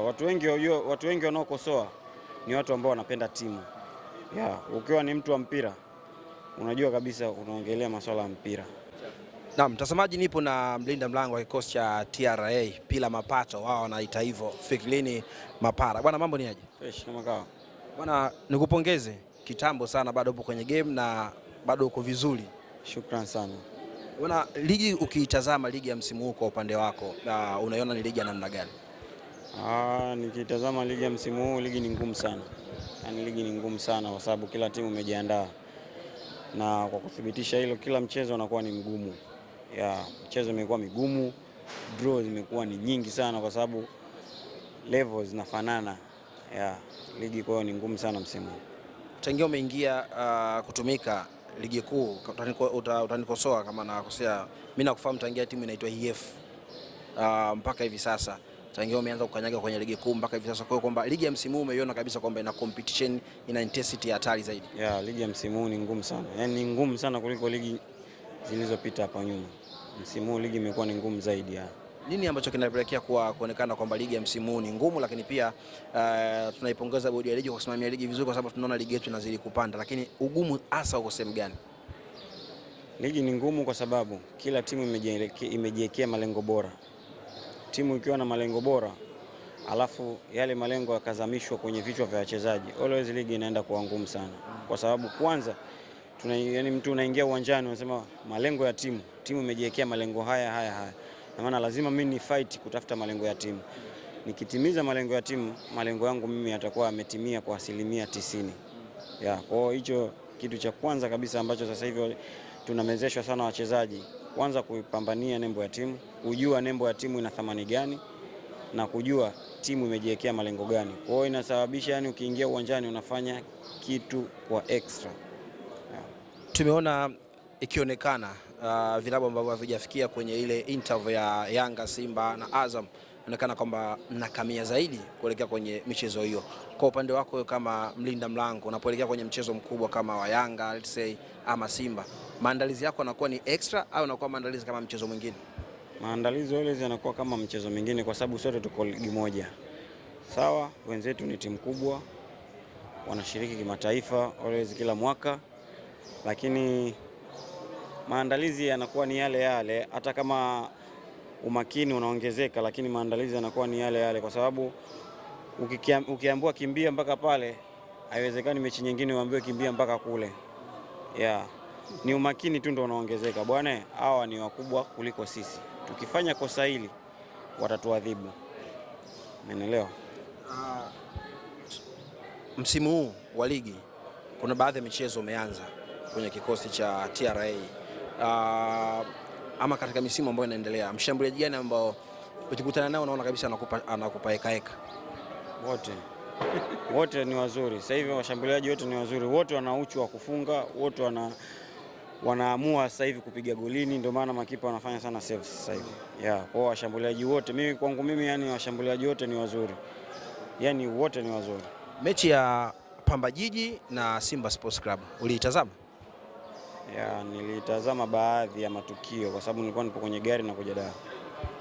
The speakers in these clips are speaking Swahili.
Watu wengi wanaokosoa ni watu ambao wanapenda timu. Ukiwa ni mtu wa mpira unajua kabisa unaongelea masuala ya mpira. Na mtazamaji, nipo na mlinda mlango wa kikosi cha TRA Pila Mapato, wao wanaita hivyo, Fiklini Mapara. Bwana, mambo ni aje? Fresh kama kawa. Bwana, nikupongeze, kitambo sana bado upo kwenye game na bado uko vizuri. Shukrani sana. Bwana, ligi ukiitazama ligi ya msimu huu kwa upande wako, unaiona ni ligi ya namna gani? Nikitazama ligi ya msimu huu, ligi ni ngumu sana. Yaani ligi ni ngumu sana kwa sababu kila timu imejiandaa. Na kwa kuthibitisha hilo, kila mchezo unakuwa ni mgumu. Mchezo imekuwa migumu, draw zimekuwa ni nyingi sana kwa sababu levels zinafanana. Ligi kwa hiyo ni ngumu sana msimu huu. Tangia umeingia kutumika ligi kuu, utanikosoa kama nakosea. Mimi nakufahamu tangia timu inaitwa EF mpaka hivi sasa. Tangia umeanza kukanyaga kwenye ligi kuu mpaka hivi sasa, kwa hiyo kwamba ligi ya msimu huu umeiona kabisa kwamba ina competition, ina intensity hatari zaidi. Ligi ya msimu huu ni ngumu sana. Yaani ni ngumu sana kuliko ligi zilizopita hapa nyuma. Msimu huu ligi imekuwa ni ngumu zaidi. Nini ambacho kinapelekea kuonekana kwamba ligi ya msimu huu ni ngumu, lakini pia tunaipongeza bodi ya ligi kwa kusimamia ligi vizuri, kwa sababu tunaona ligi yetu inazidi kupanda, lakini ugumu hasa uko sehemu gani? Ligi ni ngumu kwa sababu kila timu imejiwekea malengo bora. Timu ikiwa na malengo bora, alafu yale malengo yakazamishwa kwenye vichwa vya wachezaji, always ligi inaenda kuwa ngumu sana. Kwa sababu kwanza mtu unaingia uwanjani unasema malengo ya timu imejiwekea malengo haya. Na maana lazima mimi ni fight kutafuta malengo ya timu. Nikitimiza malengo ya timu, malengo yangu mimi yatakuwa yametimia kwa 90%. Kwa hiyo hicho kitu cha kwanza kabisa ambacho sasa hivi tunamezeshwa sana wachezaji, kwanza kuipambania nembo ya timu, kujua nembo ya timu ina thamani gani na kujua timu imejiwekea malengo gani. Kwa hiyo inasababisha ukiingia uwanjani unafanya kitu kwa extra. Tumeona ikionekana vilabu ambavyo havijafikia kwenye ile interval ya Yanga, Simba na Azam, inaonekana kwamba mnakamia zaidi kuelekea kwenye michezo hiyo. Kwa upande wako kama mlinda mlango, unapoelekea kwenye mchezo mkubwa kama wa Yanga, let's say, ama Simba, maandalizi yako yanakuwa ni extra au yanakuwa maandalizi kama mchezo mwingine? Maandalizi always yanakuwa kama mchezo mwingine kwa sababu sote tuko ligi moja. Sawa, wenzetu ni timu kubwa, wanashiriki kimataifa always kila mwaka, lakini maandalizi yanakuwa ni yale hata kama umakini unaongezeka, lakini maandalizi yanakuwa ni yale kwa sababu ukiambiwa kimbia mpaka pale, haiwezekani mechi nyingine uambiwe kimbia mpaka kule. Ni umakini tu ndio unaongezeka. Bwana, hawa ni wakubwa kuliko sisi. Tukifanya kosa hili watatuadhibu. Umeelewa? Msimu huu wa ligi kuna baadhi ya michezo umeanza kwenye kikosi cha TRA. Ama katika misimu ambayo inaendelea, mshambuliaji gani ambao ukikutana nao unaona kabisa anakupa heka? Wote ni wazuri. Sasa hivi washambuliaji wote ni wazuri. Wote wana uchu wa kufunga, wote wanaamua sasa hivi kupiga golini, ndio maana makipa wanafanya sana saves sasa hivi. Kwa washambuliaji wote, kwangu mimi washambuliaji wote ni wazuri. Wote ni wazuri. Mechi ya Pamba Jiji na Simba Sports Club uliitazama? Nilitazama baadhi ya matukio kwa sababu nilikuwa nipo kwenye gari na kuja Dar.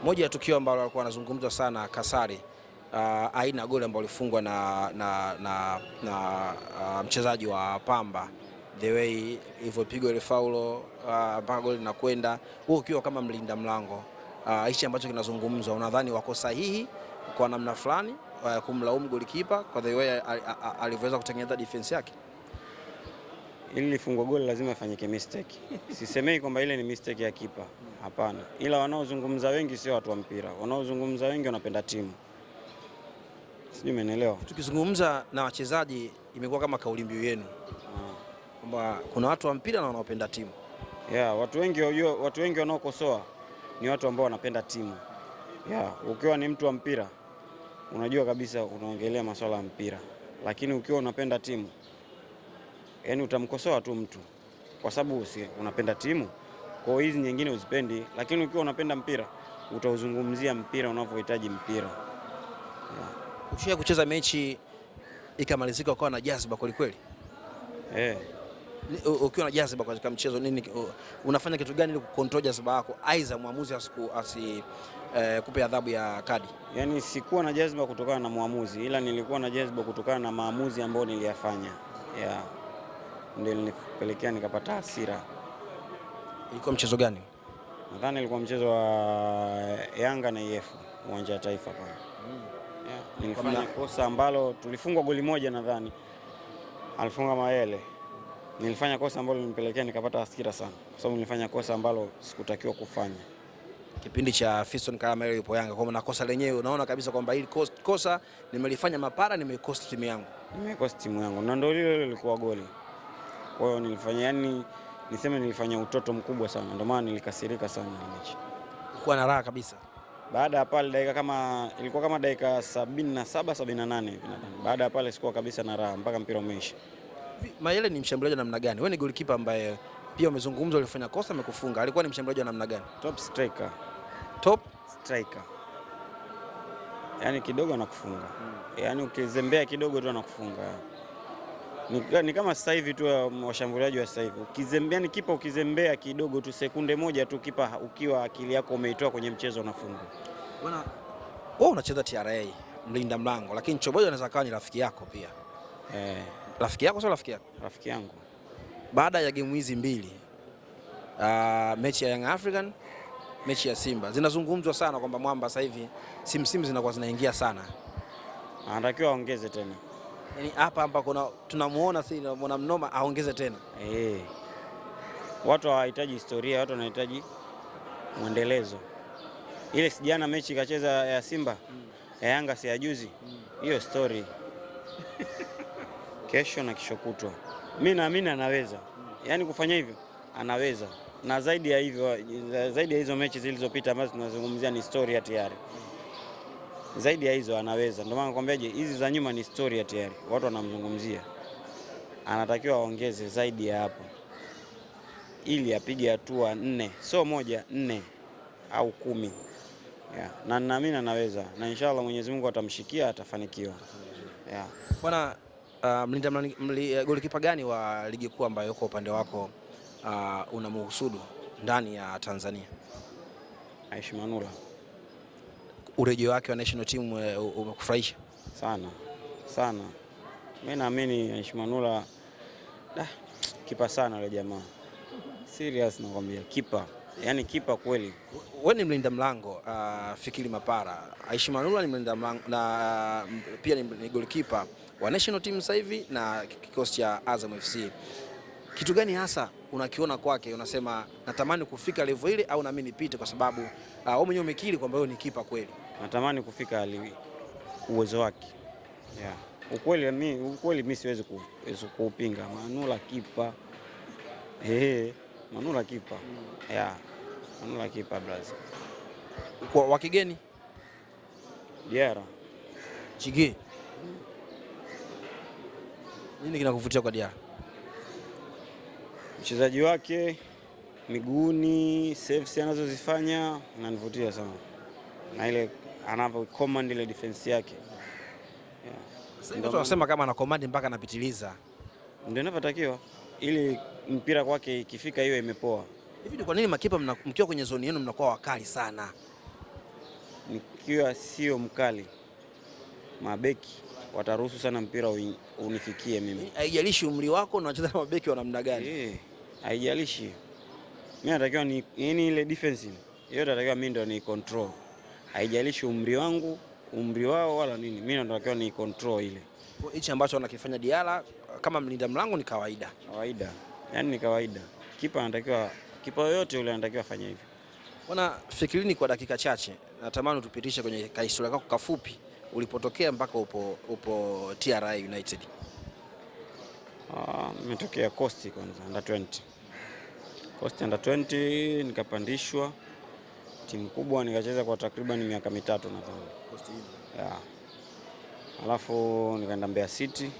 Moja ya tukio ambalo walikuwa wanazungumza sana Kasari, aina goli ambalo lifungwa na mchezaji wa Pamba, the way ilivyopigwa ile faulo mpaka goli linakwenda. Wewe ukiwa kama mlinda mlango, hichi ambacho kinazungumzwa, unadhani wako sahihi kwa namna fulani kumlaumu golikipa kwa the way alivyoweza kutengeneza defense yake? Ili lifungwe goli lazima ifanyike mistake. Sisemei kwamba ile ni mistake ya kipa. Hapana. Ila wanaozungumza wengi sio watu wa mpira. Wanaozungumza wengi wanapenda timu. Sijui umeelewa. Tukizungumza na wachezaji imekuwa kama kauli mbiu yenu. Kwamba kuna watu wa mpira na wanaopenda timu. Watu wengi wanaokosoa ni watu ambao wanapenda timu. Ukiwa ni mtu wa mpira unajua kabisa unaongelea masuala ya mpira. Lakini ukiwa unapenda timu, utamkosoa tu mtu kwa sababu unapenda timu, kwa hizi nyingine uzipendi. Lakini ukiwa unapenda mpira utauzungumzia mpira unavyohitaji mpira. Ukisha kucheza mechi ikamalizika ukawa na jazba kweli kweli? Ukiwa na jaziba katika mchezo nini, unafanya kitu gani ili kucontrol jaziba yako, aidha muamuzi kupe adhabu ya kadi? Yani sikuwa na jaziba kutokana na muamuzi, ila nilikuwa na jaziba kutokana na maamuzi ambayo niliyafanya. Ndio nilipelekea nikapata hasira. Ilikuwa mchezo gani? Nadhani ilikuwa mchezo wa Yanga na EF uwanja wa Taifa pale. Nilifanya kosa ambalo tulifungwa goli moja, nadhani alifunga Mayele. Nilifanya kosa ambalo linipelekea nikapata hasira sana, kwa sababu nilifanya kosa ambalo sikutakiwa kufanya. Kipindi cha Fiston Kalala yupo Yanga, kwa maana kosa lenyewe unaona kabisa kwamba hili kosa nimelifanya mapara, nimeikosti timu yangu. Nimeikosti timu yangu na ndio lile lilikuwa goli. Kwa hiyo nilifanya, yani niseme nilifanya utoto mkubwa sana, ndio maana nilikasirika sana ile mechi. Kwa na raha kabisa. Baada ya pale ilikuwa kama dakika 77 78 hivi nadhani. Baada ya pale sikuwa kabisa na raha mpaka mpira umeisha. Mayele ni mshambuliaji wa namna gani? Wewe ni goalkeeper ambaye pia umezungumza ulifanya kosa amekufunga. Alikuwa ni mshambuliaji wa namna gani? Top striker. Top striker. Yaani kidogo anakufunga. Yaani ukizembea kidogo tu anakufunga. Ni kama sasa hivi tu washambuliaji wa sasa hivi. Ukizembea ni kipa, ukizembea kidogo tu sekunde moja tu kipa, ukiwa akili yako umeitoa kwenye mchezo unafunga. Bwana, wewe unacheza TRA, mlinda mlango, lakini Chobojo anaweza kuwa ni rafiki yako pia. Rafiki yako sio rafiki yako? Rafiki yangu. Baada ya game hizi mbili, mechi ya Young African, mechi ya Simba, zinazungumzwa sana kwamba Mwamba sasa hivi simu zinakuwa zinaingia sana. Anatakiwa aongeze tena. Yaani hapa tunamuona si mnoma aongeze tena. Watu hawahitaji historia, watu wanahitaji mwendelezo. Ile sijana mechi kacheza ya Simba, ya Yanga si ya juzi. Hiyo story. Kesho na kesho kutwa. Mimi naamini anaweza. Yaani kufanya hivyo anaweza. Na zaidi ya hivyo, zaidi ya hizo mechi zilizopita ambazo tunazungumzia ni story ya tayari. Zaidi ya hizo anaweza. Ndio maana nakwambiaje, hizi za nyuma ni story ya tayari. Watu wanamzungumzia. Anatakiwa aongeze zaidi ya hapo, ili apige hatua 4, sio 1, 4 au 10. Na naamini anaweza, na inshallah Mwenyezi Mungu atamshikia, atafanikiwa. Bwana, golikipa gani wa ligi kuu ambayo yuko upande wako unamhusudu ndani ya Tanzania? Aishi Manula. Urejeo wake wa national team umekufurahisha? Sana. Mimi naamini Aishi Manula kipa sana yule jamaa. Serious nakwambia, kipa. Yaani kipa kweli. Wewe ni mlinda mlango, Fikiri Mapara. Aishi Manula ni mlinda mlango na pia ni goalkeeper wa national team sasa hivi na kikosi cha Azam FC. Kitu gani hasa unakiona kwake unasema natamani kufika level ile, au na mimi nipite, kwa sababu wewe mwenyewe umekiri kwamba wewe ni kipa kweli? Natamani kufika uwezo wake. Ukweli mimi siwezi kuupinga. Manula kipa. Manula kipa. Manula kipa brother. Kwa wakigeni? Diara. Chige. Nini kinakuvutia kwa Diara? Mchezaji wake, miguuni, saves anazozifanya inanivutia sana. Na ile anavyo command ile defense yake. Ndio tunasema kama ana command mpaka anapitiliza. Ndio inavyotakiwa, ili mpira kwake ikifika hiyo imepoa. Hivi ni kwa nini makipa mkiwa kwenye zone yenu mnakuwa wakali sana? Nikiwa sio mkali, mabeki wataruhusu sana mpira unifikie mimi. Haijalishi umri wako unacheza na mabeki wa namna gani? Haijalishi. Mimi natakiwa ni ile defense yote natakiwa mimi ndio ni control. Haijalishi umri wangu, umri wao wala nini. Mimi natakiwa ni control ile. Hichi ambacho anakifanya Diara kama mlinda mlango ni kawaida. Yaani ni kawaida. Kipa yoyote yule anatakiwa afanye hivyo. Bwana, Fikirini, kwa dakika chache natamani utupitishe kwenye historia yako kafupi ulipotokea mpaka upo TRA United. Nimetokea Coast kwanza under 20. Coast under 20 nikapandishwa timu kubwa, nikacheza kwa takriban miaka 3 nadhani. Coast hiyo. Alafu nikaenda Mbeya City.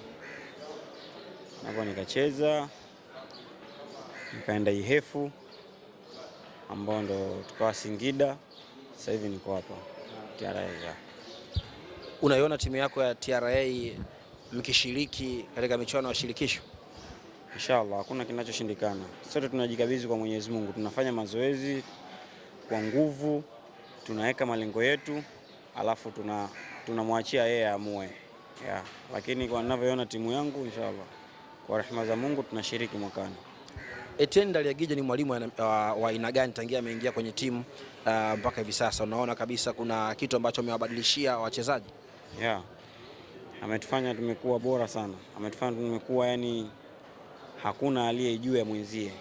Hapo nikacheza. Nikaenda Ihefu ambao ndo tukawa Singida. Sasa hivi niko hapa TRA. Unaiona timu yako ya TRA mkishiriki katika michuano ya shirikisho? Inshallah hakuna kinachoshindikana. Sote tunajikabidhi kwa Mwenyezi Mungu, tunafanya mazoezi kwa nguvu, tunaweka malengo yetu, alafu tunamwachia yeye aamue. Yeah. Lakini kwa ninavyoona timu yangu, inshallah kwa rehema za Mungu tunashiriki mwakani. Etienne Ndayagija ni mwalimu wa aina gani tangia ameingia kwenye timu mpaka hivi sasa? Unaona kabisa kuna kitu ambacho amewabadilishia wachezaji? Yeah. Ametufanya tumekuwa bora sana. Ametufanya tumekuwa yani hakuna aliyejua ya mwenzie.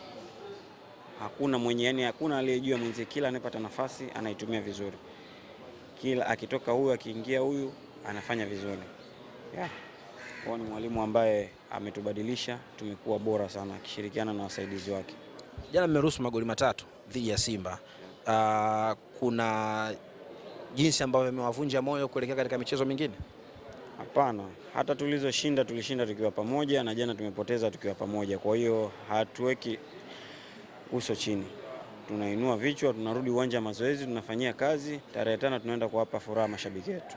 Hakuna aliyejua mwenzie, kila anapata nafasi anaitumia vizuri. Kila akitoka huyu akiingia huyu anafanya vizuri. Yeah. Kwa ni mwalimu ambaye ametubadilisha, tumekuwa bora sana akishirikiana na wasaidizi wake. Jana mmeruhusu magoli 3 dhidi ya Simba. Kuna jinsi ambavyo imewavunja moyo kuelekea katika michezo mingine? Hapana, hata tulishinda tukiwa pamoja, na jana tumepoteza tukiwa pamoja. Kwa hiyo hatuweki uso chini, tunainua vichwa, tunarudi uwanja wa mazoezi, tunafanyia kazi. Tarehe 5 tunaenda kuwapa furaha mashabiki wetu.